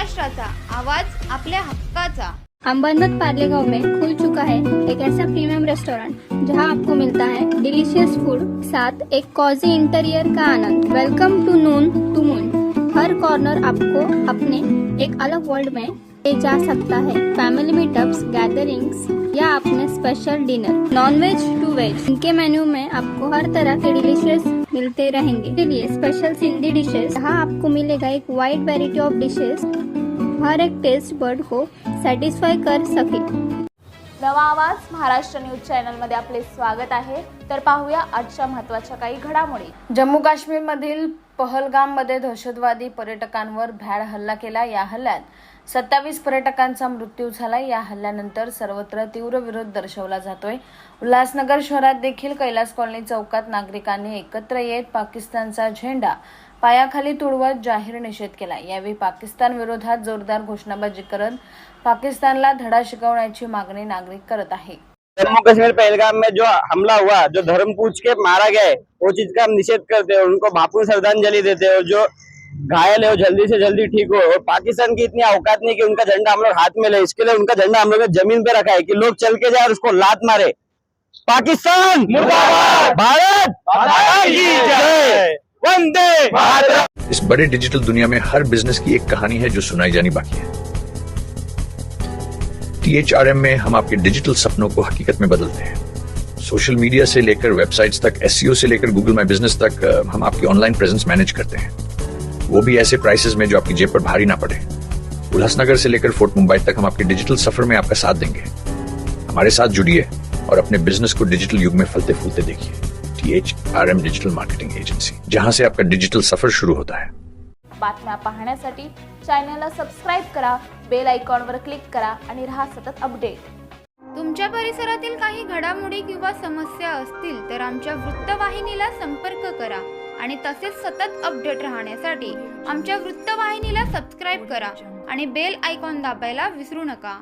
महाराष्ट्राचा आवाज आपल्या हक्काचा। अंबरनाथ पार्ले गांव में खुल चुका है एक ऐसा प्रीमियम रेस्टोरेंट जहां आपको मिलता है डिलीशियस फूड साथ एक कॉजी इंटीरियर का आनंद। Welcome to noon to moon. हर कॉर्नर आपको अपने एक अलग वर्ल्ड में ले जा सकता है। फैमिली मीटअप्स, गैदरिंग्स या अपने special dinner, non veg to veg, इनके मेन्यू में आपको हर तरह के डिलीशियस मिलते रहेंगे। इसलिए स्पेशल सिंधी डिशेस, जहाँ आपको मिलेगा एक वाइड वैरायटी ऑफ डिशेस, हर एक टेस्ट बर्ड को सॅटिस्फाय कर सके। नवा आवाज महाराष्ट्र न्यूज चॅनल मध्ये आपले स्वागत आहे। तर पाहूया आजच्या महत्त्वाच्या काही घडामोडी। जम्मू काश्मीर मधील पहलगाम मध्ये दहशतवादी पर्यटकांवर भ्याड हल्ला केला। या हल्ल्यात 27 पर्यटकांचा मृत्यू झाला। या हल्ल्यानंतर सर्वत्र तीव्र विरोध दर्शवला जातोय। उल्हासनगर शहरात देखील कैलास कॉलनी चौकात नागरिकांनी एकत्र येत पाकिस्तानचा झेंडा पायाखाली तुडवत जाहीर निषेध केला। यावेळी पाकिस्तान विरोधात जोरदार घोषणाबाजी करत पाकिस्तानला धडा शिकवण्याची मागणी नागरिक करत आहे। जम्मू कश्मीर पहलगाम में जो हमला हुआ, जो धर्म पूछ के मारा गया है, वो चीज का हम निषेध करते हैं, उनको भावपूर्ण श्रद्धांजलि देते हैं। और जो घायल है वो जल्दी से जल्दी ठीक हो। और पाकिस्तान की इतनी औकात नहीं कि उनका झंडा हम लोग हाथ में ले, इसके लिए उनका झंडा हम लोग ने जमीन पे रखा है कि लोग चल के जाए और उसको लात मारे। पाकिस्तान मुर्दाबाद, भारत माता की जय, वंदे भारत। इस बड़े डिजिटल दुनिया में हर बिजनेस की एक कहानी है जो सुनाई जानी बाकी है। THRM में हम आपके डिजिटल सपनों को हकीकत में बदलते हैं। सोशल मीडिया से लेकर वेबसाइट्स तक, SEO से लेकर गूगल माई बिजनेस तक, हम आपकी ऑनलाइन प्रेजेंस मैनेज करते हैं, वो भी ऐसे प्राइसेस में जो आपकी जेब पर भारी ना पड़े। उल्हासनगर से लेकर फोर्ट मुंबई तक हम आपके डिजिटल सफर में आपका साथ देंगे। हमारे साथ जुड़िए और अपने बिजनेस को डिजिटल युग में फलते फूलते देखिए। THRM डिजिटल मार्केटिंग एजेंसी, जहां से आपका डिजिटल सफर शुरू होता है। बातम्या पाहण्यासाठी चॅनलला सबस्क्राइब करा, बेल आयकॉनवर क्लिक करा आणि रहा सतत अपडेट। तुमच्या परिसरातील काही घडामोडी किंवा समस्या असतील तर आमच्या वृत्तवाहिनीला संपर्क करा आणि तसेच सतत अपडेट राहण्यासाठी आमच्या वृत्तवाहिनीला सबस्क्राइब करा आणि बेल आयकॉन दाबायला विसरू नका।